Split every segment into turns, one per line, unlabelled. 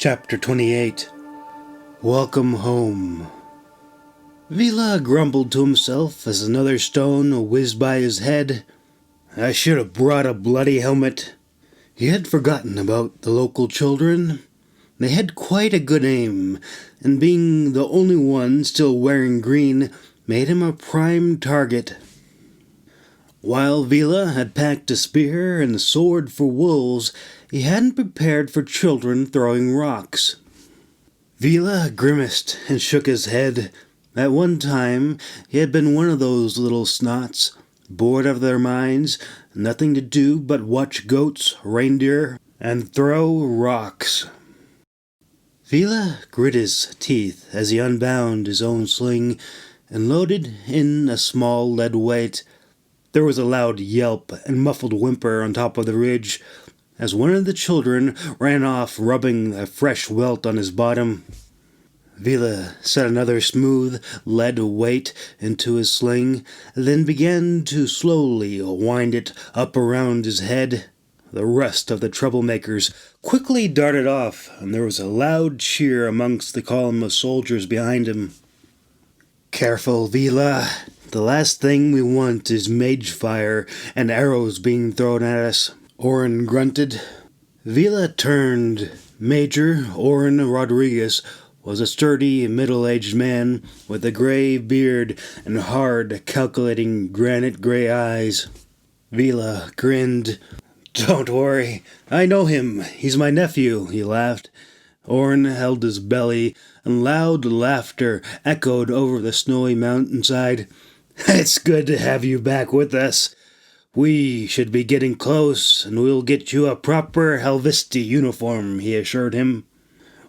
Chapter 28. Welcome Home. Vila grumbled to himself as another stone whizzed by his head. I should have brought a bloody helmet. He had forgotten about the local children. They had quite a good aim, and being the only one still wearing green made him a prime target. While Vila had packed a spear and a sword for wolves, he hadn't prepared for children throwing rocks. Vila grimaced and shook his head. At one time, he had been one of those little snots, bored out of their minds, nothing to do but watch goats, reindeer, and throw rocks. Vila grit his teeth as he unbound his own sling and loaded in a small lead weight. There was a loud yelp and muffled whimper on top of the ridge as one of the children ran off, rubbing a fresh welt on his bottom. Vila set another smooth lead weight into his sling, then began to slowly wind it up around his head. The rest of the troublemakers quickly darted off, and there was a loud cheer amongst the column of soldiers behind him. "Careful, Vila. The last thing we want is mage fire and arrows being thrown at us," Orin grunted. Vila turned. Major Orin Rodriguez was a sturdy, middle-aged man with a gray beard and hard, calculating, granite-gray eyes. Vila grinned. "Don't worry, I know him. He's my nephew," he laughed. Orin held his belly, and loud laughter echoed over the snowy mountainside. "It's good to have you back with us. We should be getting close, and we'll get you a proper Helvisti uniform," he assured him.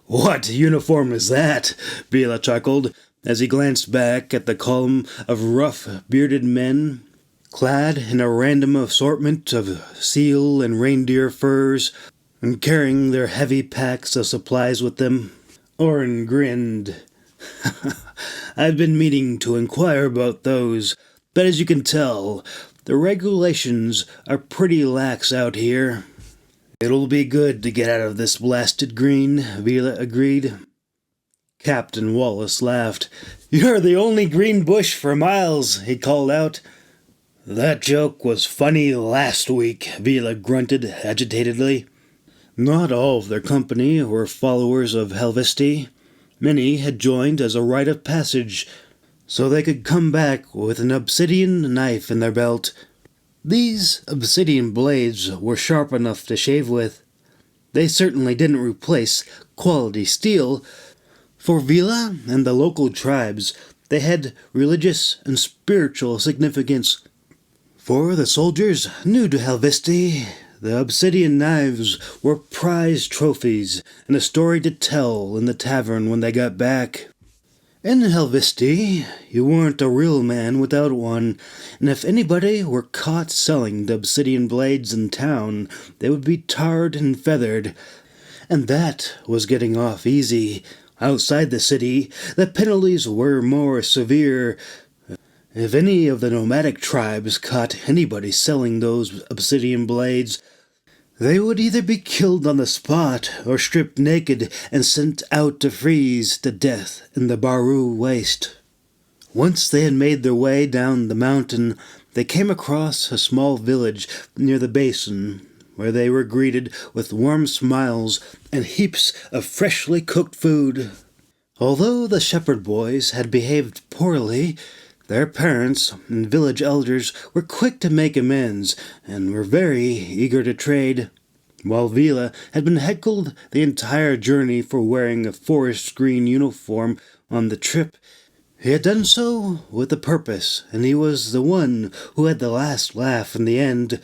"What uniform is that?" Vila chuckled, as he glanced back at the column of rough, bearded men, clad in a random assortment of seal and reindeer furs, and carrying their heavy packs of supplies with them. Orin grinned. "I've been meaning to inquire about those, but as you can tell, the regulations are pretty lax out here." "It'll be good to get out of this blasted green," Vila agreed. Captain Wallace laughed. "You're the only green bush for miles," he called out. "That joke was funny last week," Vila grunted agitatedly. Not all of their company were followers of Helvisti. Many had joined as a rite of passage, so they could come back with an obsidian knife in their belt. These obsidian blades were sharp enough to shave with. They certainly didn't replace quality steel. For Vila and the local tribes, they had religious and spiritual significance. For the soldiers new to Helvisti, the Obsidian Knives were prized trophies and a story to tell in the tavern when they got back. In Helvisti, you weren't a real man without one, and if anybody were caught selling the obsidian blades in town, they would be tarred and feathered. And that was getting off easy. Outside the city, the penalties were more severe. If any of the nomadic tribes caught anybody selling those obsidian blades, they would either be killed on the spot or stripped naked and sent out to freeze to death in the Baru waste. Once they had made their way down the mountain, they came across a small village near the basin, where they were greeted with warm smiles and heaps of freshly cooked food. Although the shepherd boys had behaved poorly, their parents and village elders were quick to make amends and were very eager to trade. While Vila had been heckled the entire journey for wearing a forest green uniform on the trip, he had done so with a purpose, and he was the one who had the last laugh in the end,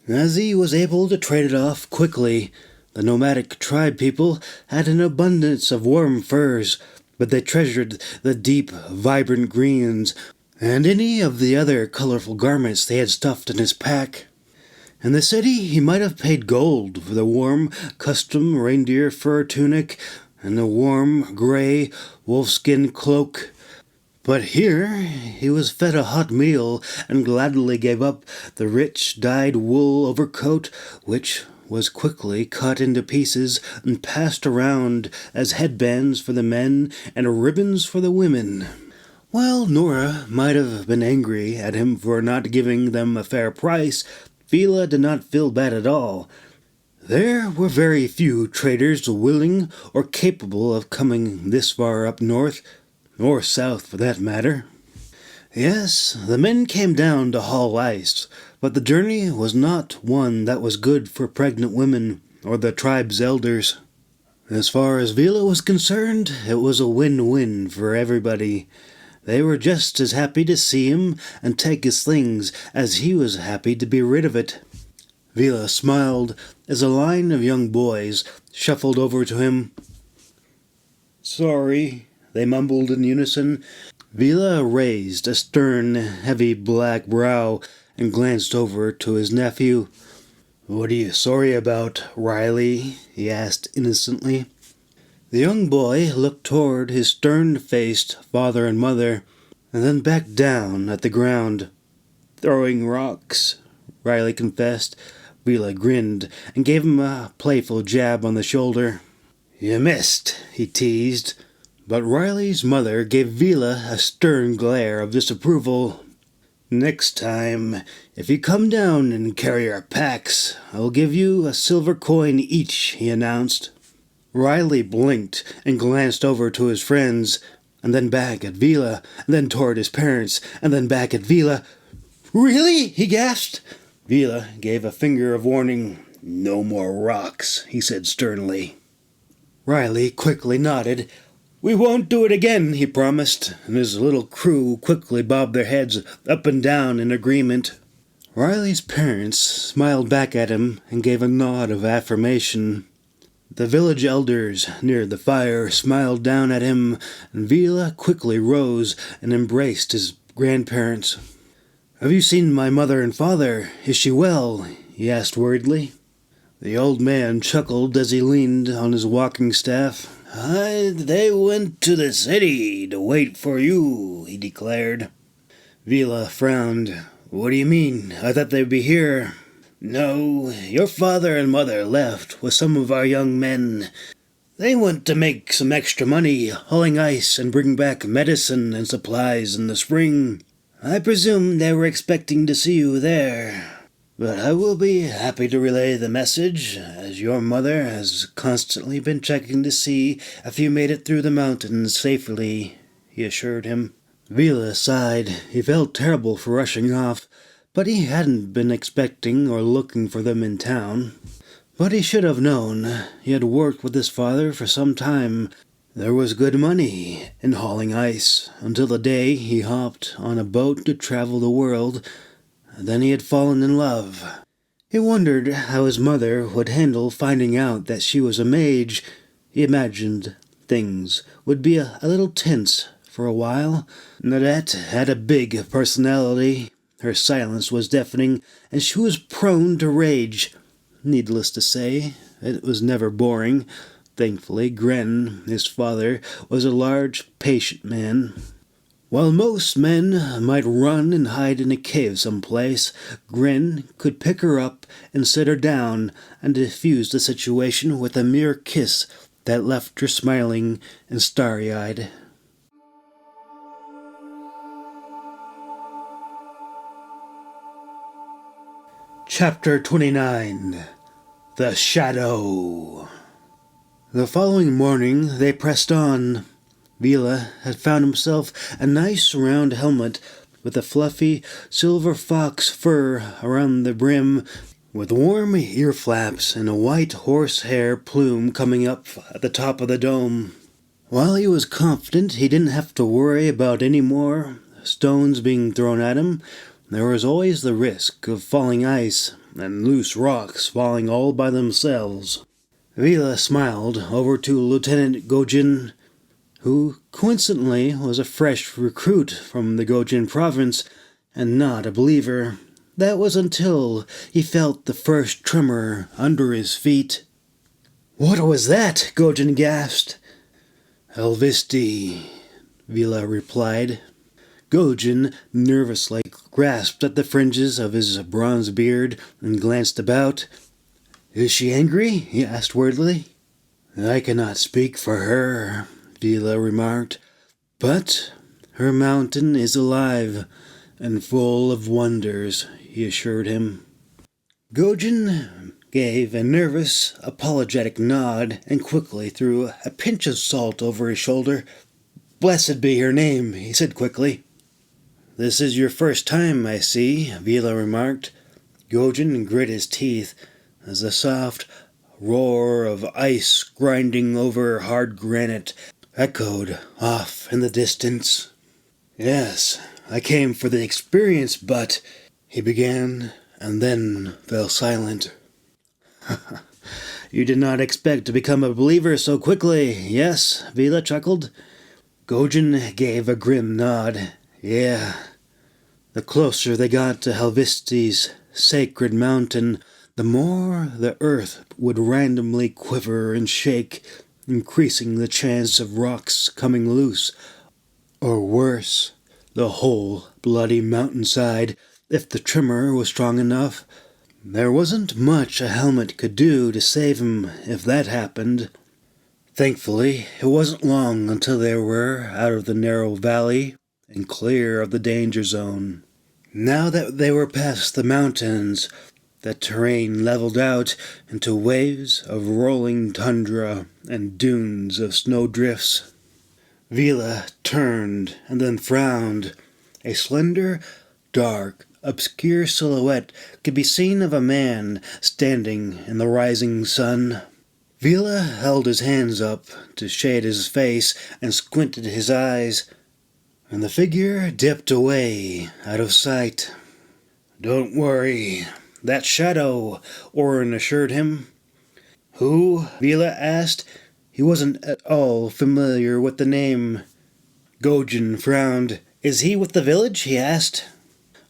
as he was able to trade it off quickly. The nomadic tribe people had an abundance of warm furs, but they treasured the deep, vibrant greens and any of the other colorful garments they had stuffed in his pack. In the city, he might have paid gold for the warm, custom reindeer fur tunic and the warm, gray, wolfskin cloak. But here he was fed a hot meal and gladly gave up the rich, dyed wool overcoat, which was quickly cut into pieces and passed around as headbands for the men and ribbons for the women. While Nora might have been angry at him for not giving them a fair price, Vila did not feel bad at all. There were very few traders willing or capable of coming this far up north, or south for that matter. Yes, the men came down to haul ice, but the journey was not one that was good for pregnant women or the tribe's elders. As far as Vila was concerned, it was a win-win for everybody. They were just as happy to see him and take his things as he was happy to be rid of it. Vila smiled as a line of young boys shuffled over to him. "Sorry," they mumbled in unison. Vila raised a stern, heavy black brow and glanced over to his nephew. "What are you sorry about, Riley?" he asked innocently. The young boy looked toward his stern-faced father and mother, and then back down at the ground. "Throwing rocks," Riley confessed. Vila grinned and gave him a playful jab on the shoulder. "You missed," he teased. But Riley's mother gave Vila a stern glare of disapproval. "Next time, if you come down and carry our packs, I will give you a silver coin each," he announced. Riley blinked and glanced over to his friends, and then back at Vila, and then toward his parents, and then back at Vila. "Really?" he gasped. Vila gave a finger of warning. "No more rocks," he said sternly. Riley quickly nodded. "We won't do it again," he promised, and his little crew quickly bobbed their heads up and down in agreement. Riley's parents smiled back at him and gave a nod of affirmation. The village elders near the fire smiled down at him, and Vila quickly rose and embraced his grandparents. "Have you seen my mother and father? Is she well?" he asked worriedly. The old man chuckled as he leaned on his walking staff. "They went to the city to wait for you," he declared. Vila frowned. "What do you mean? I thought they'd be here." "No, your father and mother left with some of our young men. They went to make some extra money hauling ice and bring back medicine and supplies in the spring. I presume they were expecting to see you there. But I will be happy to relay the message, as your mother has constantly been checking to see if you made it through the mountains safely," he assured him. Vila sighed. He felt terrible for rushing off, but he hadn't been expecting or looking for them in town. But he should have known. He had worked with his father for some time. There was good money in hauling ice, until the day he hopped on a boat to travel the world. Then he had fallen in love. He wondered how his mother would handle finding out that she was a mage. He imagined things would be a little tense for a while. Nadette had a big personality. Her silence was deafening, and she was prone to rage. Needless to say, it was never boring. Thankfully, Gren, his father, was a large, patient man. While most men might run and hide in a cave someplace, Gren could pick her up and sit her down and diffuse the situation with a mere kiss that left her smiling and starry-eyed. Chapter 29. The Shadow. The following morning they pressed on. Vila had found himself a nice round helmet with a fluffy silver fox fur around the brim, with warm ear flaps and a white horsehair plume coming up at the top of the dome. While he was confident he didn't have to worry about any more stones being thrown at him, there was always the risk of falling ice and loose rocks falling all by themselves. Vila smiled over to Lieutenant Gojin, who coincidentally was a fresh recruit from the Gojin province and not a believer. That was until he felt the first tremor under his feet. "What was that?" Gojin gasped. "Elvisti," Vila replied. Gojin nervously grasped at the fringes of his bronze beard and glanced about. Is she angry? He asked worriedly. I cannot speak for her, Vila remarked, but her mountain is alive and full of wonders, he assured him. Gojin gave a nervous, apologetic nod and quickly threw a pinch of salt over his shoulder. Blessed be her name, he said quickly. This is your first time, I see, Vila remarked. Gojin grit his teeth as the soft roar of ice grinding over hard granite echoed off in the distance. Yes, I came for the experience, but, he began, and then fell silent. You did not expect to become a believer so quickly, yes? Vila chuckled. Gojin gave a grim nod. Yeah. The closer they got to Helvisti's sacred mountain, the more the earth would randomly quiver and shake, increasing the chance of rocks coming loose. Or worse, the whole bloody mountainside, if the tremor was strong enough. There wasn't much a helmet could do to save him if that happened. Thankfully, it wasn't long until they were out of the narrow valley and clear of the danger zone. Now that they were past the mountains, the terrain leveled out into waves of rolling tundra and dunes of snowdrifts. Vila turned and then frowned. A slender, dark, obscure silhouette could be seen of a man standing in the rising sun. Vila held his hands up to shade his face and squinted his eyes, and the figure dipped away out of sight. Don't worry, that's Shadow, Orin assured him. Who? Vila asked. He wasn't at all familiar with the name. Gojin frowned. Is he with the village? He asked.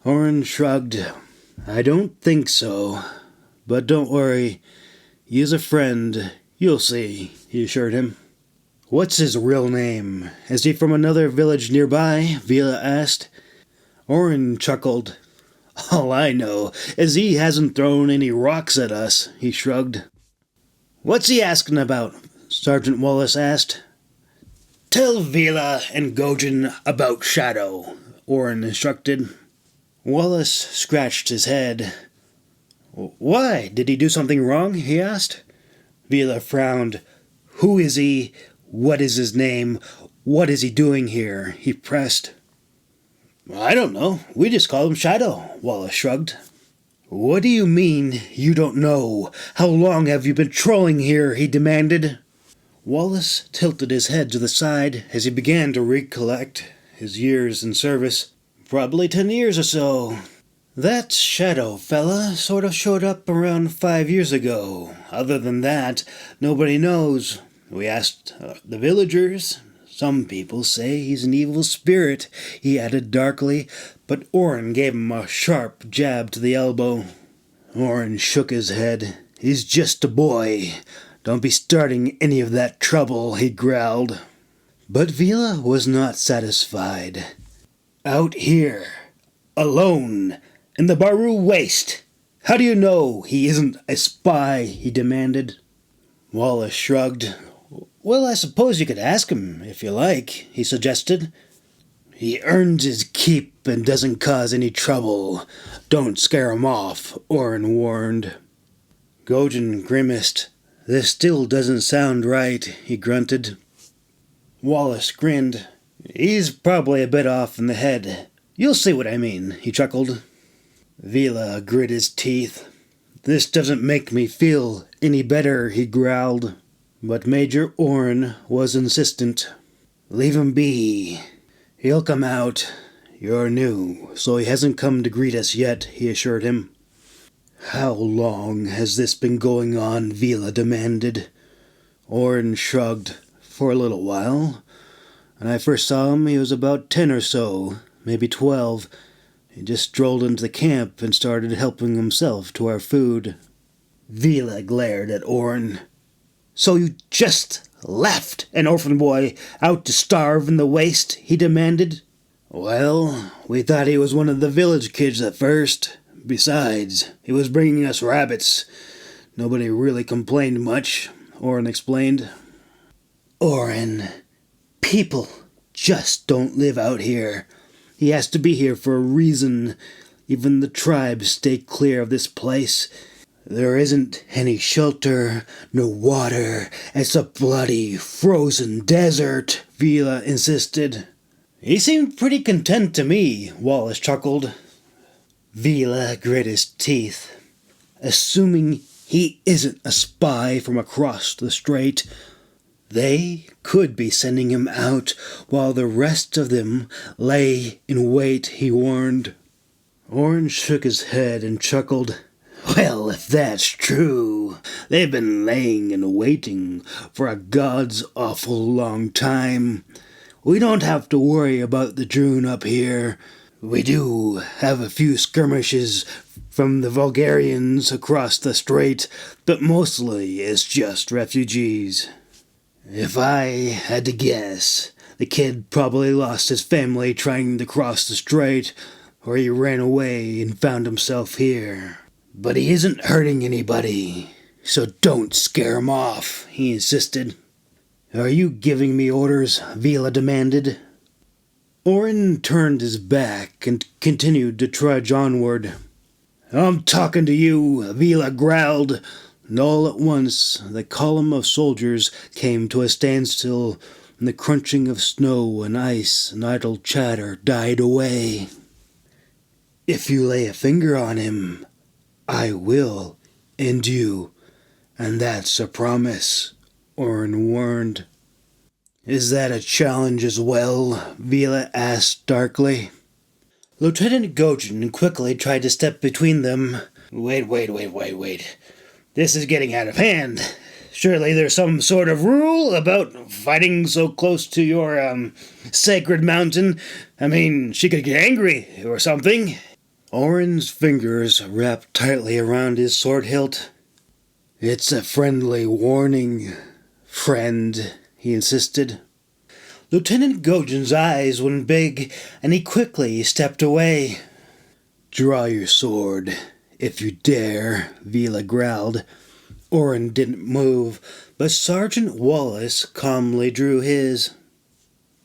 Orin shrugged. I don't think so. But don't worry. He is a friend. You'll see, he assured him. What's his real name? Is he from another village nearby? Vila asked. Orin chuckled. All I know is he hasn't thrown any rocks at us, he shrugged. What's he asking about? Sergeant Wallace asked. Tell Vila and Gojin about Shadow, Orin instructed. Wallace scratched his head. Why? Did he do something wrong? He asked. Vila frowned. Who is he? What is his name? What is he doing here? He pressed. I don't know. We just call him Shadow, Wallace shrugged. What do you mean, you don't know? How long have you been trolling here? He demanded. Wallace tilted his head to the side as he began to recollect his years in service. Probably 10 years or so. That Shadow fella sort of showed up around 5 years ago. Other than that, nobody knows. We asked the villagers. Some people say he's an evil spirit, he added darkly, but Orin gave him a sharp jab to the elbow. Orin shook his head. He's just a boy. Don't be starting any of that trouble, he growled. But Vila was not satisfied. Out here, alone, in the Baru Waste. How do you know he isn't a spy? He demanded. Wallace shrugged. Well, I suppose you could ask him, if you like, he suggested. He earns his keep and doesn't cause any trouble. Don't scare him off, Orin warned. Gojin grimaced. This still doesn't sound right, he grunted. Wallace grinned. He's probably a bit off in the head. You'll see what I mean, he chuckled. Vila grit his teeth. This doesn't make me feel any better, he growled. But Major Orin was insistent. Leave him be. He'll come out. You're new, so he hasn't come to greet us yet, he assured him. How long has this been going on? Vila demanded. Orin shrugged. For a little while. When I first saw him, he was about 10 or so, maybe 12. He just strolled into the camp and started helping himself to our food. Vila glared at Orin. So you just left an orphan boy out to starve in the waste? He demanded. Well, we thought he was one of the village kids at first. Besides, he was bringing us rabbits. Nobody really complained much, Oren explained. Oren, people just don't live out here. He has to be here for a reason. Even the tribes stay clear of this place. There isn't any shelter, no water. It's a bloody, frozen desert, Vila insisted. He seemed pretty content to me, Wallace chuckled. Vila grit his teeth. Assuming he isn't a spy from across the strait, they could be sending him out while the rest of them lay in wait, he warned. Oren shook his head and chuckled. Well, if that's true, they've been laying and waiting for a god's awful long time. We don't have to worry about the Droon up here. We do have a few skirmishes from the Vulgarians across the strait, but mostly it's just refugees. If I had to guess, the kid probably lost his family trying to cross the strait, or he ran away and found himself here. But he isn't hurting anybody, so don't scare him off, he insisted. Are you giving me orders? Vila demanded. Oren turned his back and continued to trudge onward. I'm talking to you, Vila growled. And all at once, the column of soldiers came to a standstill, and the crunching of snow and ice and idle chatter died away. If you lay a finger on him, I will end you, and that's a promise, Oren warned. Is that a challenge as well? Vila asked darkly. Lieutenant Gojin quickly tried to step between them. Wait. This is getting out of hand. Surely there's some sort of rule about fighting so close to your, sacred mountain. I mean, she could get angry or something. Oren's fingers wrapped tightly around his sword hilt. It's a friendly warning, friend, he insisted. Lieutenant Gojin's eyes went big, and he quickly stepped away. Draw your sword, if you dare, Vila growled. Oren didn't move, but Sergeant Wallace calmly drew his.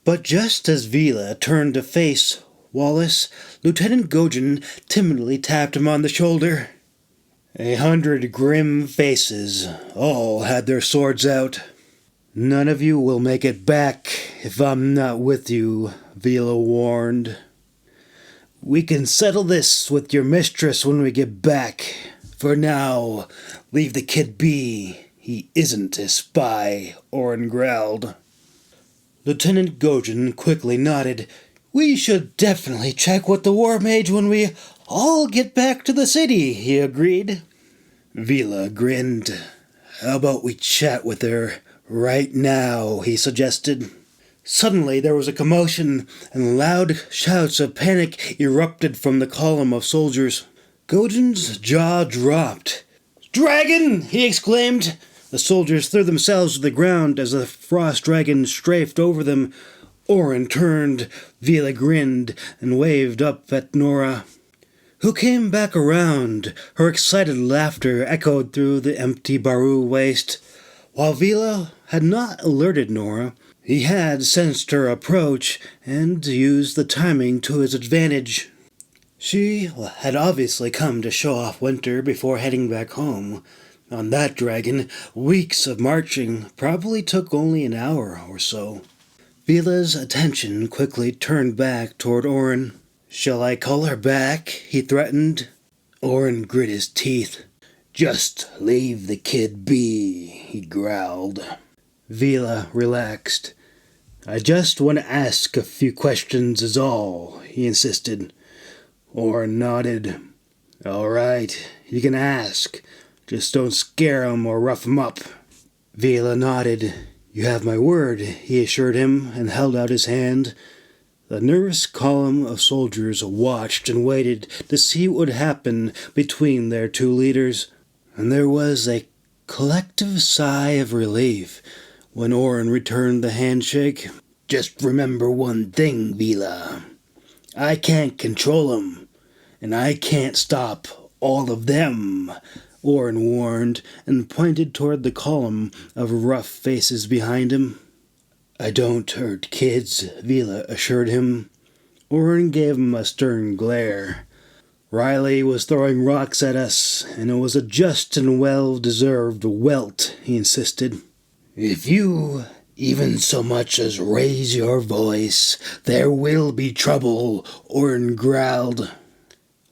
But just as Vila turned to face Wallace, Lieutenant Gojin timidly tapped him on the shoulder. 100 grim faces all had their swords out. None of you will make it back if I'm not with you, Vila warned. We can settle this with your mistress when we get back. For now, leave the kid be. He isn't a spy, Oren growled. Lieutenant Gojin quickly nodded. We should definitely check with the war mage when we all get back to the city, he agreed. Vila grinned. How about we chat with her right now, he suggested. Suddenly there was a commotion, and loud shouts of panic erupted from the column of soldiers. Gojin's jaw dropped. Dragon! He exclaimed. The soldiers threw themselves to the ground as the frost dragon strafed over them. Oren turned, Vila grinned, and waved up at Nora, who came back around. Her excited laughter echoed through the empty Baru waste. While Vila had not alerted Nora, he had sensed her approach and used the timing to his advantage. She had obviously come to show off Winter before heading back home. On that dragon, weeks of marching probably took only an hour or so. Vila's attention quickly turned back toward Oren. Shall I call her back? He threatened. Oren grit his teeth. Just leave the kid be, he growled. Vila relaxed. I just want to ask a few questions is all, he insisted. Oren nodded. All right, you can ask. Just don't scare him or rough him up. Vila nodded. You have my word, he assured him, and held out his hand. The nervous column of soldiers watched and waited to see what would happen between their two leaders, and there was a collective sigh of relief when Oren returned the handshake. Just remember one thing, Vila. I can't control him, and I can't stop all of them, Orin warned, and pointed toward the column of rough faces behind him. I don't hurt kids, Vila assured him. Orin gave him a stern glare. Riley was throwing rocks at us, and it was a just and well-deserved welt, he insisted. If you even so much as raise your voice, there will be trouble, Orin growled.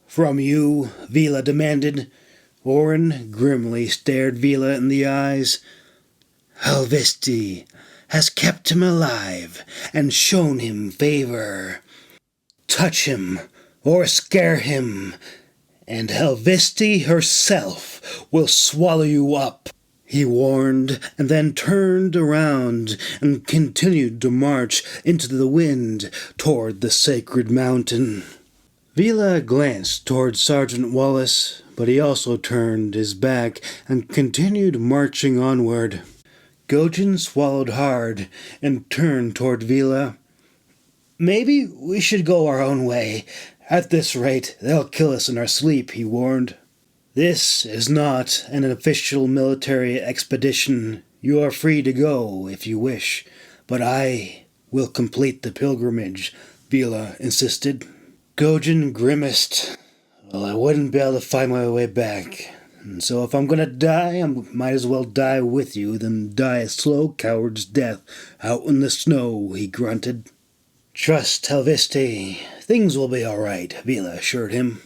From you, Vila demanded. Orin grimly stared Vila in the eyes. Helvisti has kept him alive and shown him favor. Touch him or scare him, and Helvisti herself will swallow you up, he warned, and then turned around and continued to march into the wind toward the sacred mountain. Vila glanced toward Sergeant Wallace, but he also turned his back and continued marching onward. Gojin swallowed hard and turned toward Vila. Maybe we should go our own way. At this rate, they'll kill us in our sleep, he warned. This is not an official military expedition. You are free to go if you wish, but I will complete the pilgrimage, Vila insisted. Gojin grimaced. Well, I wouldn't be able to find my way back. And so if I'm gonna die, I might as well die with you than die a slow coward's death out in the snow, he grunted. Trust Helvisti. Things will be all right, Vila assured him.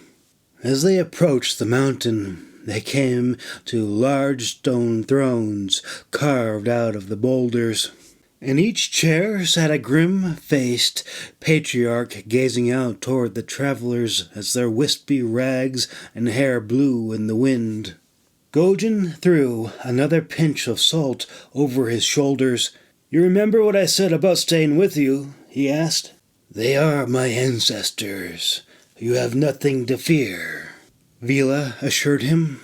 As they approached the mountain, they came to large stone thrones carved out of the boulders. In each chair sat a grim-faced patriarch gazing out toward the travelers as their wispy rags and hair blew in the wind. Gojin threw another pinch of salt over his shoulders. You remember what I said about staying with you? He asked. They are my ancestors. You have nothing to fear, Vila assured him.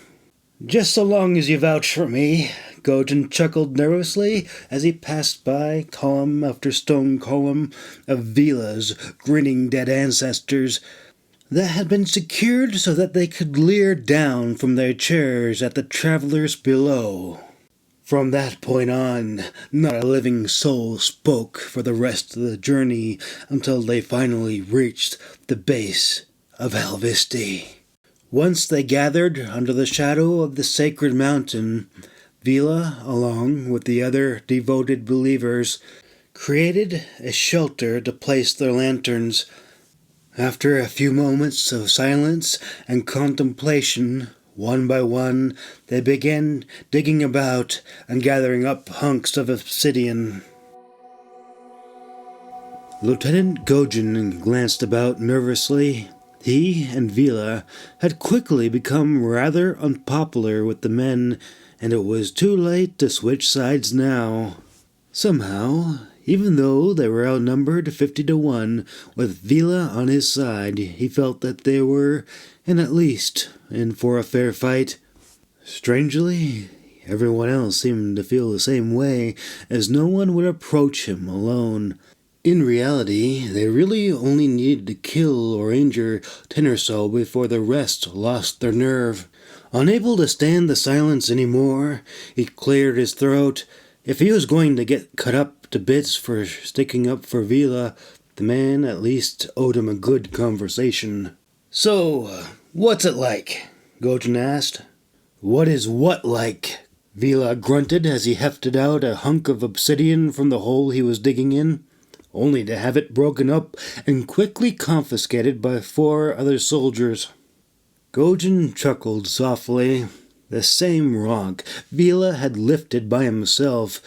Just so long as you vouch for me, Gojin chuckled nervously as he passed by column after stone column of Vila's grinning dead ancestors that had been secured so that they could leer down from their chairs at the travelers below. From that point on, not a living soul spoke for the rest of the journey until they finally reached the base of Helvisti. Once they gathered under the shadow of the sacred mountain, Vila, along with the other devoted believers, created a shelter to place their lanterns. After a few moments of silence and contemplation, one by one, they began digging about and gathering up hunks of obsidian. Lieutenant Gojin glanced about nervously. He and Vila had quickly become rather unpopular with the men, and it was too late to switch sides now. Somehow, even though they were outnumbered 50-1, with Vila on his side, he felt that they were, at least, in for a fair fight. Strangely, everyone else seemed to feel the same way, as no one would approach him alone. In reality, they really only needed to kill or injure 10 or so before the rest lost their nerve. Unable to stand the silence any more, he cleared his throat. If he was going to get cut up to bits for sticking up for Vila, the man at least owed him a good conversation. So, what's it like? Gojin asked. What is what like? Vila grunted as he hefted out a hunk of obsidian from the hole he was digging in, only to have it broken up and quickly confiscated by 4 other soldiers. Gojin chuckled softly. The same rock Vila had lifted by himself.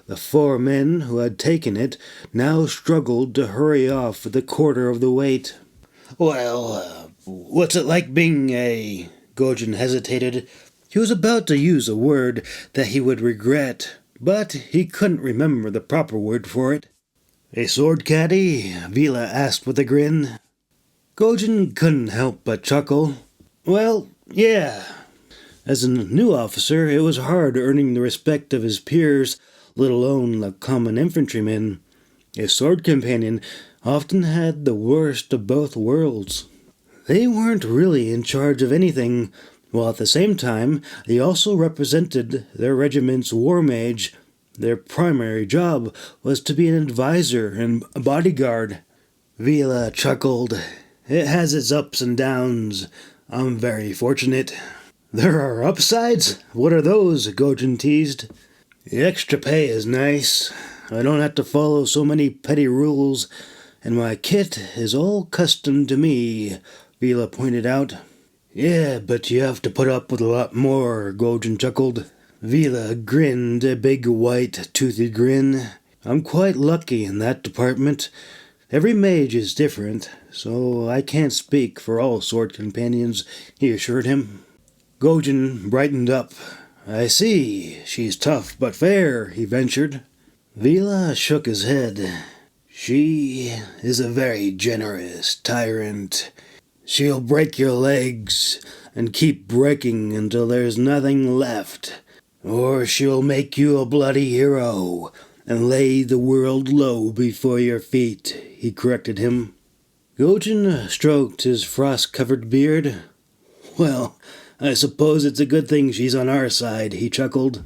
The 4 men who had taken it now struggled to hurry off with a quarter of the weight. Well, what's it like being a... Gojin hesitated. He was about to use a word that he would regret, but he couldn't remember the proper word for it. A sword caddy? Vila asked with a grin. Gojin couldn't help but chuckle. Well, yeah. As a new officer, it was hard earning the respect of his peers, let alone the common infantrymen. A sword companion often had the worst of both worlds. They weren't really in charge of anything, while at the same time they also represented their regiment's war mage. Their primary job was to be an advisor and a bodyguard. Vila chuckled. It has its ups and downs. I'm very fortunate. There are upsides? What are those? Gojin teased. The extra pay is nice. I don't have to follow so many petty rules, and my kit is all custom to me, Vila pointed out. Yeah, but you have to put up with a lot more, Gojin chuckled. Vila grinned a big white toothy grin. I'm quite lucky in that department. Every mage is different, so I can't speak for all sword companions, he assured him. Gojin brightened up. I see, she's tough but fair, he ventured. Vila shook his head. She is a very generous tyrant. She'll break your legs and keep breaking until there's nothing left. Or she'll make you a bloody hero and lay the world low before your feet, he corrected him. Gojin stroked his frost-covered beard. Well, I suppose it's a good thing she's on our side, he chuckled.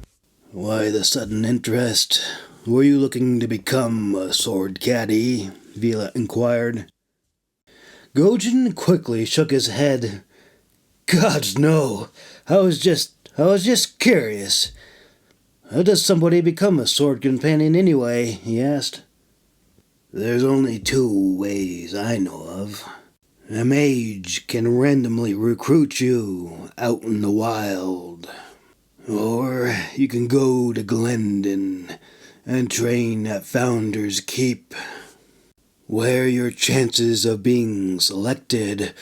Why the sudden interest? Were you looking to become a sword caddy? Vila inquired. Gojin quickly shook his head. Gods, no. I was just curious. How does somebody become a sword companion anyway? He asked. There's only two ways I know of. A mage can randomly recruit you out in the wild. Or you can go to Glendon and train at Founder's Keep, where your chances of being selected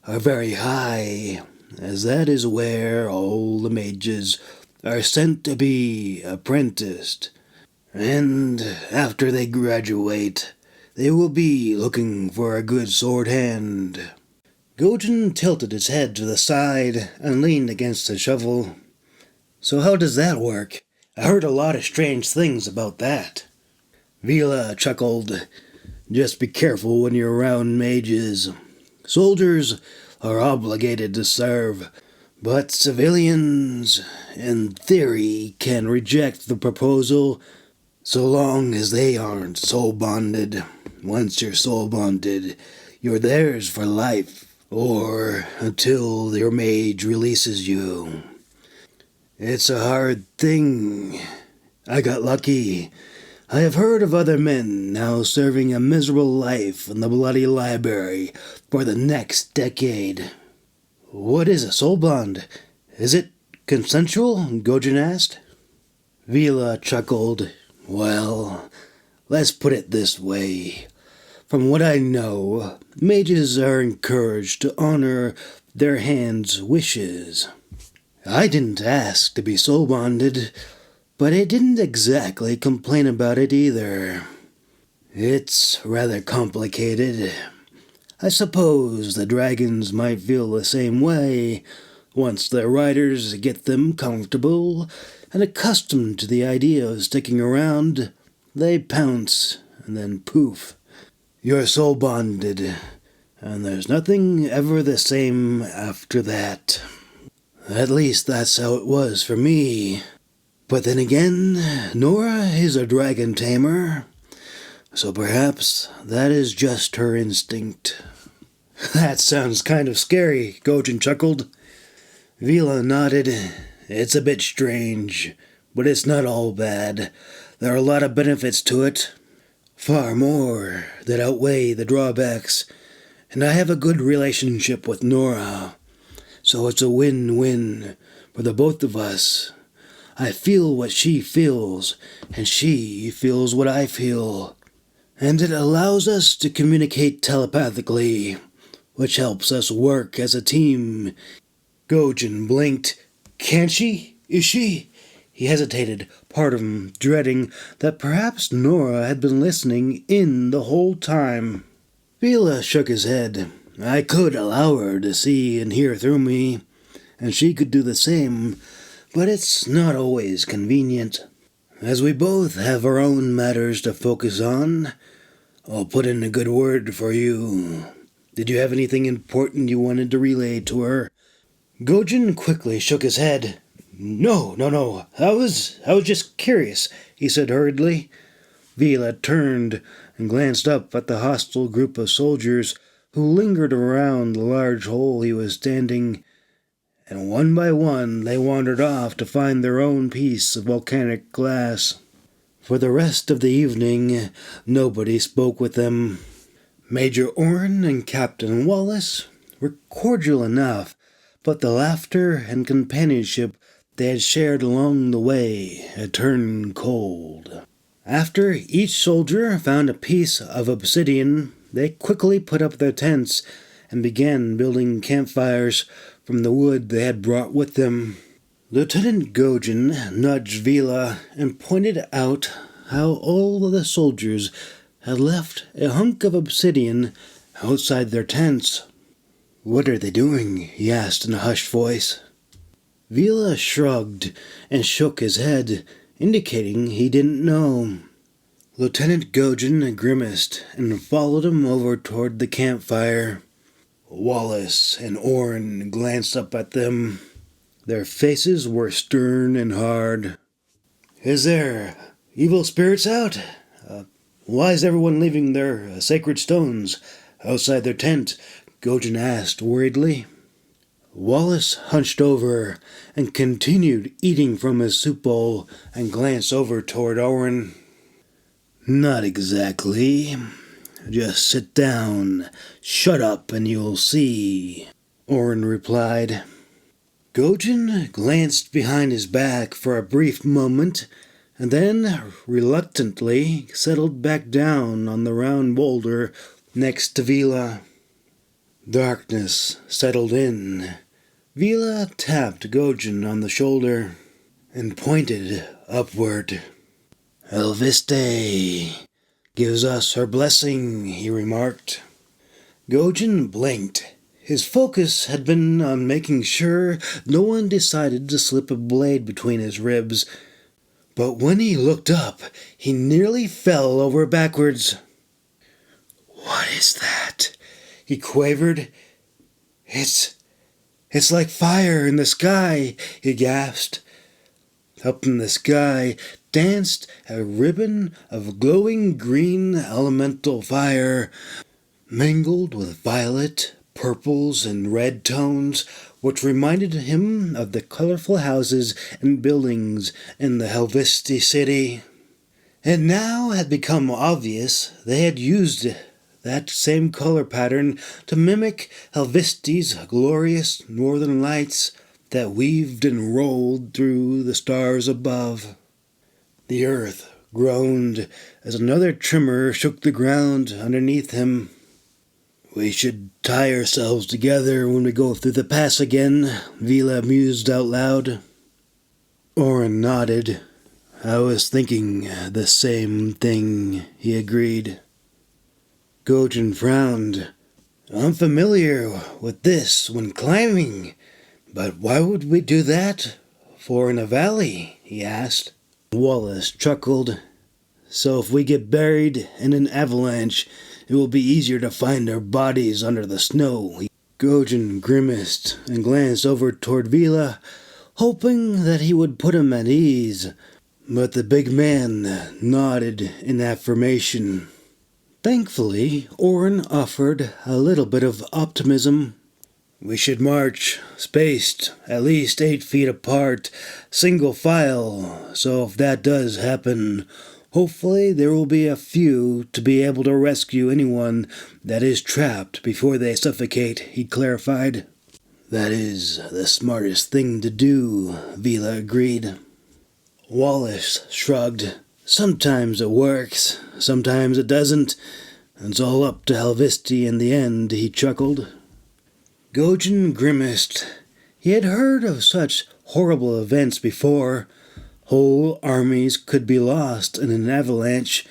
are very high, as that is where all the mages are sent to be apprenticed. And after they graduate, they will be looking for a good sword hand. Gojin tilted his head to the side and leaned against the shovel. So how does that work? I heard a lot of strange things about that. Vila chuckled. Just be careful when you're around mages. Soldiers are obligated to serve, but civilians, in theory, can reject the proposal so long as they aren't soul bonded. Once you're soul bonded, you're theirs for life, or until your mage releases you. It's a hard thing. I got lucky. I have heard of other men now serving a miserable life in the Bloody Library for the next decade. What is a soul bond? Is it consensual? Gojin asked. Vila chuckled. Well, let's put it this way. From what I know, mages are encouraged to honor their hand's wishes. I didn't ask to be soul bonded, but I didn't exactly complain about it either. It's rather complicated. I suppose the dragons might feel the same way. Once their riders get them comfortable and accustomed to the idea of sticking around, they pounce, and then poof, you're soul bonded, and there's nothing ever the same after that. At least that's how it was for me. But then again, Nora is a dragon tamer, so perhaps that is just her instinct. That sounds kind of scary, Gojin chuckled. Vila nodded. It's a bit strange, but it's not all bad. There are a lot of benefits to it. Far more that outweigh the drawbacks. And I have a good relationship with Nora. So it's a win-win for the both of us. I feel what she feels, and she feels what I feel. And it allows us to communicate telepathically, which helps us work as a team. Gojin blinked. Can she? Is she? He hesitated, part of him dreading that perhaps Nora had been listening in the whole time. Vila shook his head. I could allow her to see and hear through me, and she could do the same, but it's not always convenient. As we both have our own matters to focus on, I'll put in a good word for you. Did you have anything important you wanted to relay to her? Gojin quickly shook his head. No. I was just curious, he said hurriedly. Vila turned and glanced up at the hostile group of soldiers who lingered around the large hole he was standing, and one by one they wandered off to find their own piece of volcanic glass. For the rest of the evening, nobody spoke with them. Major Orrin and Captain Wallace were cordial enough, but the laughter and companionship they had shared along the way had turned cold. After each soldier found a piece of obsidian, they quickly put up their tents and began building campfires from the wood they had brought with them. Lieutenant Gojin nudged Vila and pointed out how all of the soldiers had left a hunk of obsidian outside their tents. What are they doing? He asked in a hushed voice. Vila shrugged and shook his head, indicating he didn't know. Lieutenant Gojin grimaced and followed him over toward the campfire. Wallace and Orrin glanced up at them. Their faces were stern and hard. Is there evil spirits out? Why is everyone leaving their sacred stones outside their tent? Gojin asked worriedly. Wallace hunched over and continued eating from his soup bowl and glanced over toward Orrin. Not exactly. Just sit down, shut up, and you'll see, Orrin replied. Gojin glanced behind his back for a brief moment, and then reluctantly settled back down on the round boulder next to Vila. Darkness settled in. Vila tapped Gojin on the shoulder and pointed upward. Helviste gives us her blessing, he remarked. Gojin blinked. His focus had been on making sure no one decided to slip a blade between his ribs, but when he looked up, he nearly fell over backwards. What is that? He quavered. It's like fire in the sky, he gasped. Up in the sky danced a ribbon of glowing green elemental fire, mingled with violet, purples, and red tones, which reminded him of the colorful houses and buildings in the Helvesti city. It now had become obvious they had used that same color pattern to mimic Helvesti's glorious northern lights that weaved and rolled through the stars above. The earth groaned as another tremor shook the ground underneath him. We should tie ourselves together when we go through the pass again, Vila mused out loud. Orrin nodded. I was thinking the same thing, he agreed. Gojin frowned. I'm familiar with this when climbing, but why would we do that for in a valley? He asked. Wallace chuckled. So if we get buried in an avalanche, it will be easier to find our bodies under the snow. Gojin grimaced and glanced over toward Vila, hoping that he would put him at ease, but the big man nodded in affirmation. Thankfully, Orrin offered a little bit of optimism. We should march, spaced at least 8 feet apart, single file, so if that does happen, hopefully there will be a few to be able to rescue anyone that is trapped before they suffocate, he clarified. That is the smartest thing to do, Vila agreed. Wallace shrugged. Sometimes it works, sometimes it doesn't. It's all up to Helvesti in the end, he chuckled. Gojin grimaced. He had heard of such horrible events before. Whole armies could be lost in an avalanche.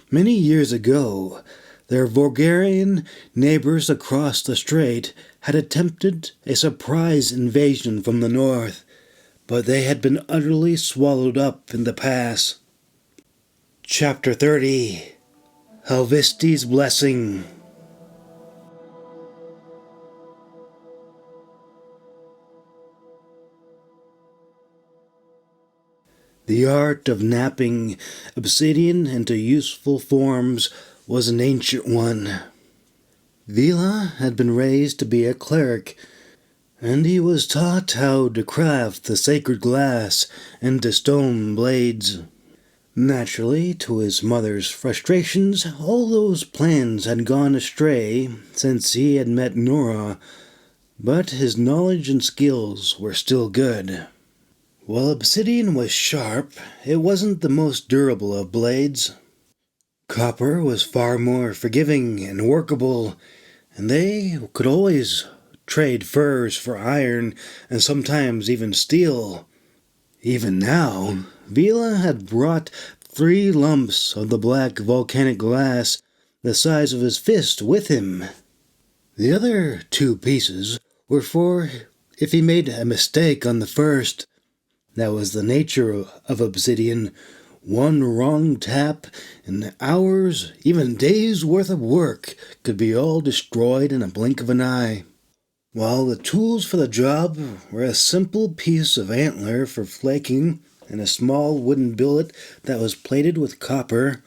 Many years ago, their Vorgarian neighbors across the strait had attempted a surprise invasion from the north, but they had been utterly swallowed up in the pass. Chapter 30. Helvesti's Blessing. The art of knapping obsidian into useful forms was an ancient one. Vila had been raised to be a cleric, and he was taught how to craft the sacred glass into stone blades. Naturally, to his mother's frustrations, all those plans had gone astray since he had met Nora, but his knowledge and skills were still good. While obsidian was sharp, it wasn't the most durable of blades. Copper was far more forgiving and workable, and they could always trade furs for iron and sometimes even steel. Even now, Vila had brought 3 lumps of the black volcanic glass the size of his fist with him. The other 2 pieces were for if he made a mistake on the first. That was the nature of obsidian. One wrong tap, and hours, even days' worth of work could be all destroyed in a blink of an eye. While the tools for the job were a simple piece of antler for flaking and a small wooden billet that was plated with copper,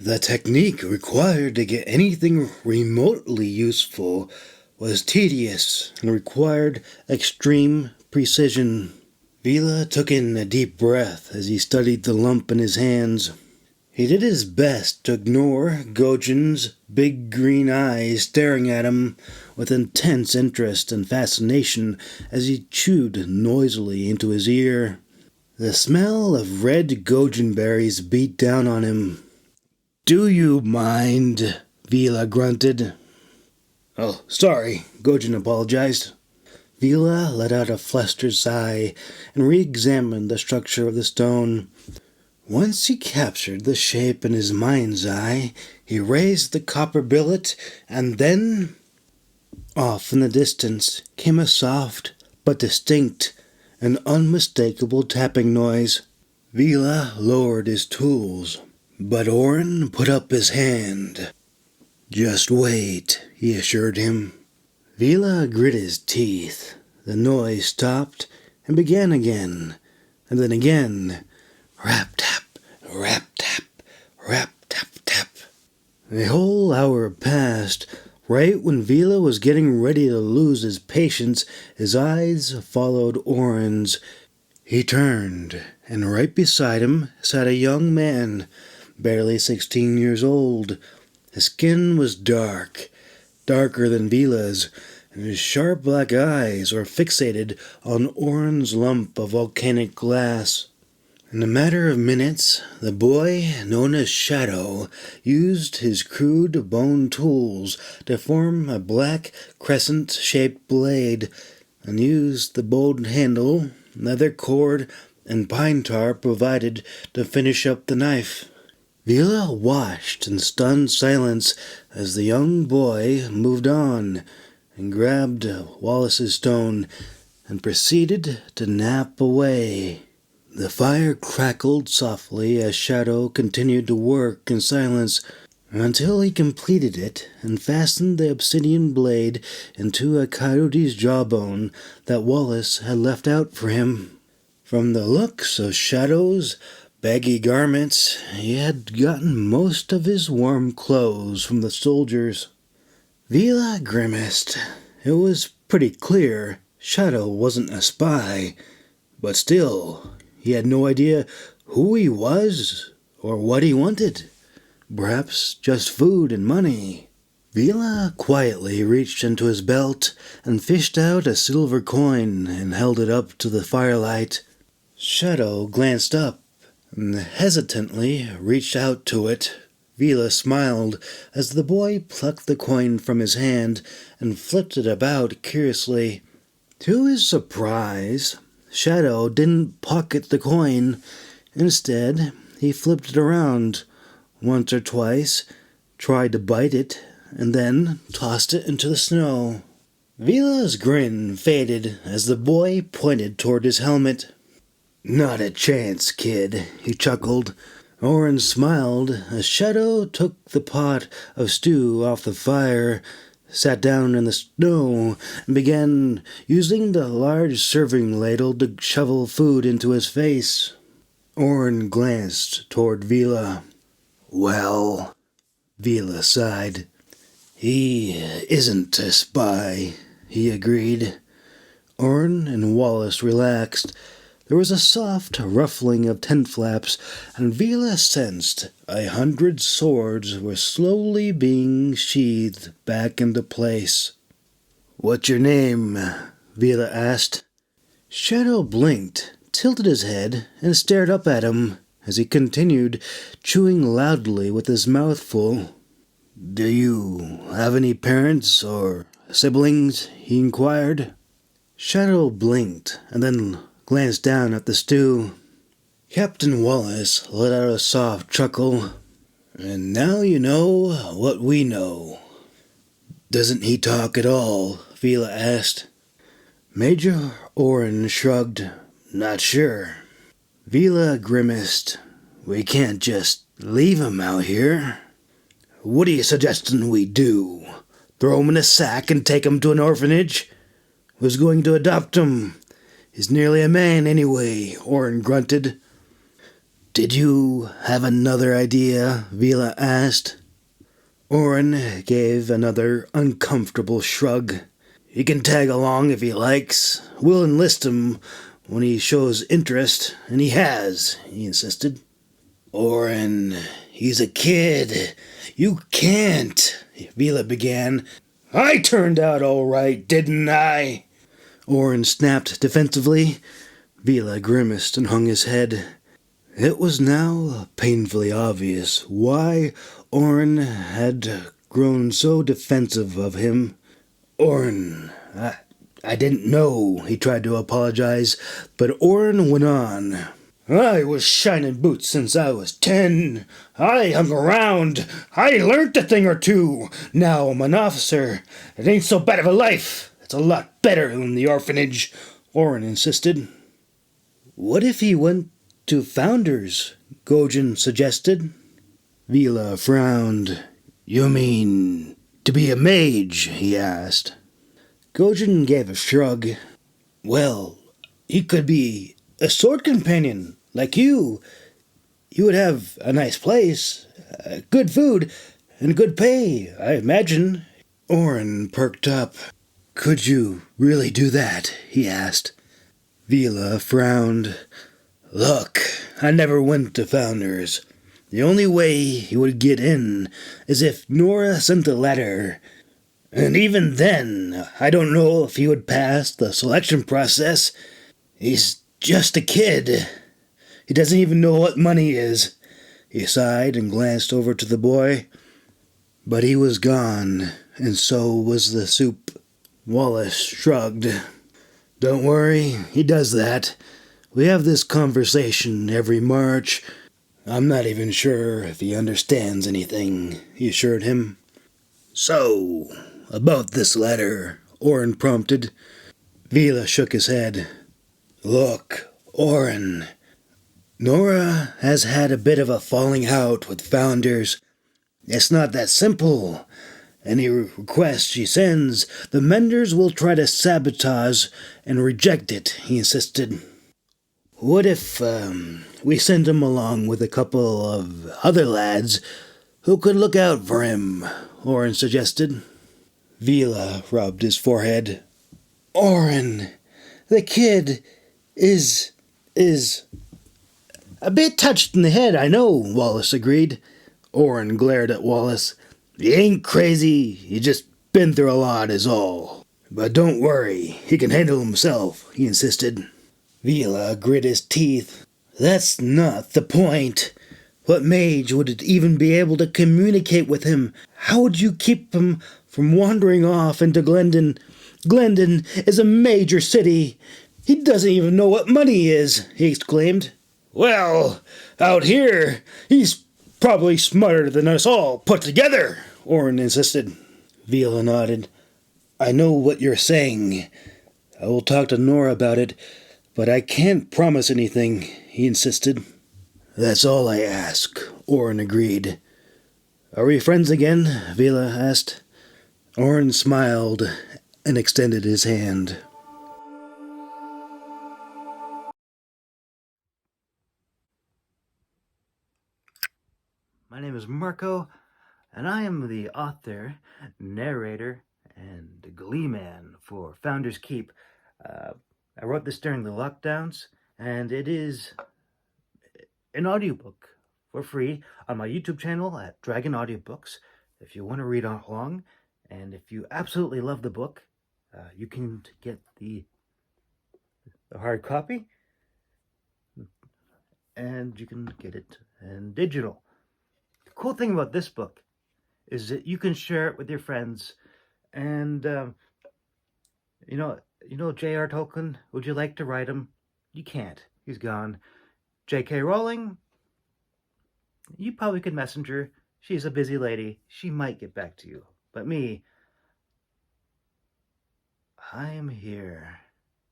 the technique required to get anything remotely useful was tedious and required extreme precision. Vila took in a deep breath as he studied the lump in his hands. He did his best to ignore Gojin's big green eyes staring at him with intense interest and fascination as he chewed noisily into his ear. The smell of red Gojin berries beat down on him. "Do you mind?" Vila grunted. "Oh, sorry," Gojin apologized. Vila let out a flustered sigh and re-examined the structure of the stone. Once he captured the shape in his mind's eye, he raised the copper billet, and then, off in the distance, came a soft but distinct and unmistakable tapping noise. Vila lowered his tools, but Orin put up his hand. "Just wait," he assured him. Vila grit his teeth. The noise stopped and began again, and then again. Rap-tap, rap-tap, rap-tap-tap. A whole hour passed. Right when Vila was getting ready to lose his patience, his eyes followed Orin's. He turned, and right beside him sat a young man, barely 16 years old. His skin was darker than Vila's, and his sharp black eyes were fixated on Orin's lump of volcanic glass. In a matter of minutes, the boy, known as Shadow, used his crude bone tools to form a black crescent-shaped blade, and used the bowed handle, leather cord, and pine tar provided to finish up the knife. Vila watched in stunned silence as the young boy moved on and grabbed Wallace's stone and proceeded to nap away. The fire crackled softly as Shadow continued to work in silence until he completed it and fastened the obsidian blade into a coyote's jawbone that Wallace had left out for him. From the looks of Shadow's baggy garments, he had gotten most of his warm clothes from the soldiers. Vila grimaced. It was pretty clear Shadow wasn't a spy, but still, he had no idea who he was or what he wanted. Perhaps just food and money. Vila quietly reached into his belt and fished out a silver coin and held it up to the firelight. Shadow glanced up and hesitantly reached out to it. Vila smiled as the boy plucked the coin from his hand and flipped it about curiously. To his surprise, Shadow didn't pocket the coin. Instead, he flipped it around once or twice, tried to bite it, and then tossed it into the snow. Vila's grin faded as the boy pointed toward his helmet. "Not a chance, kid," he chuckled. Orin smiled as Shadow took the pot of stew off the fire, sat down in the snow, and began using the large serving ladle to shovel food into his face. Orin glanced toward Vila. Well, Vila sighed. He isn't a spy, he agreed. Orin and Wallace relaxed. There was a soft ruffling of tent flaps, and Vila sensed 100 swords were slowly being sheathed back into place. What's your name? Vila asked. Shadow blinked, tilted his head, and stared up at him as he continued, chewing loudly with his mouth full. Do you have any parents or siblings? He inquired. Shadow blinked and then glanced down at the stew. Captain Wallace let out a soft chuckle. And now you know what we know. Doesn't he talk at all? Vila asked. Major Orin shrugged. Not sure. Vila grimaced. We can't just leave him out here. What are you suggesting we do? Throw him in a sack and take him to an orphanage? Who's going to adopt him? He's nearly a man anyway, Orin grunted. Did you have another idea? Vila asked. Orin gave another uncomfortable shrug. He can tag along if he likes. We'll enlist him when he shows interest, and he has, he insisted. Orin, he's a kid. You can't, Vila began. I turned out all right, didn't I? Orin snapped defensively. Vila grimaced and hung his head. It was now painfully obvious why Orin had grown so defensive of him. Orin, I didn't know, he tried to apologize, but Orin went on. I was shining boots since I was 10. I hung around. I learnt a thing or two. Now I'm an officer. It ain't so bad of a life. It's a lot better than the orphanage, Orin insisted. What if he went to Founders? Gojin suggested. Vila frowned. You mean to be a mage? He asked. Gojin gave a shrug. Well, he could be a sword companion, like you. You would have a nice place, good food, and good pay, I imagine. Orin perked up. Could you really do that? He asked. Vila frowned. Look, I never went to Founders. The only way he would get in is if Nora sent a letter. And even then, I don't know if he would pass the selection process. He's just a kid. He doesn't even know what money is. He sighed and glanced over to the boy. But he was gone, and so was the soup. Wallace shrugged. Don't worry, he does that. We have this conversation every March. I'm not even sure if he understands anything, he assured him. So, about this letter, Orin prompted. Vila shook his head. Look, Orin, Nora has had a bit of a falling out with Founders. It's not that simple. Any request she sends, the Menders will try to sabotage and reject it, he insisted. What if we sent him along with a couple of other lads who could look out for him? Orin suggested. Vila rubbed his forehead. Orin, the kid is a bit touched in the head, I know, Wallace agreed. Orin glared at Wallace. He ain't crazy, he just been through a lot is all. But don't worry, he can handle himself, he insisted. Vila grit his teeth. That's not the point. What mage would even be able to communicate with him? How would you keep him from wandering off into Glendon? Glendon is a major city. He doesn't even know what money is, he exclaimed. Well, out here, he's probably smarter than us all put together, Orin insisted. Vila nodded. I know what you're saying. I will talk to Nora about it, but I can't promise anything, he insisted. That's all I ask, Orin agreed. Are we friends again? Vila asked. Orin smiled and extended his hand. My name is Marco, and I am the author, narrator, and glee man for Founders Keep. I wrote this during the lockdowns, and it is an audiobook for free on my YouTube channel at Dragon Audiobooks. If you want to read along, and if you absolutely love the book, you can get the hard copy, and you can get it in digital. The cool thing about this book is that you can share it with your friends, and you know J.R. Tolkien. Would you like to write him? You can't. He's gone. J.K. Rowling. You probably could messenger. She's a busy lady. She might get back to you. But me, I am here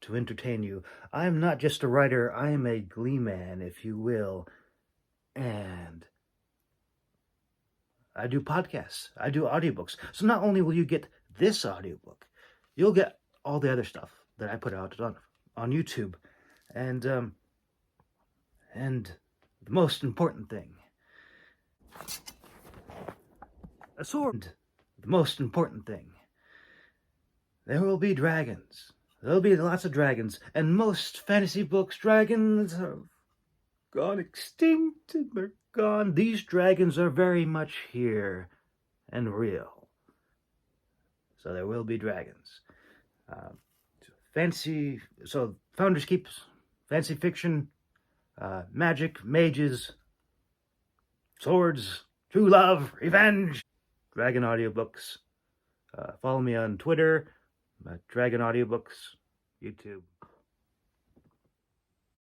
to entertain you. I am not just a writer. I am a glee man, if you will. And I do podcasts. I do audiobooks. So not only will you get this audiobook, you'll get all the other stuff that I put out on YouTube. And the most important thing, a sword. The most important thing, there will be dragons. There'll be lots of dragons. And most fantasy books, dragons have gone extinct and they're gone. These dragons are very much here and real. So there will be dragons. So Founders Keep, fancy fiction, magic, mages, swords, true love, revenge, Dragon Audiobooks. Follow me on Twitter, Dragon Audiobooks, YouTube.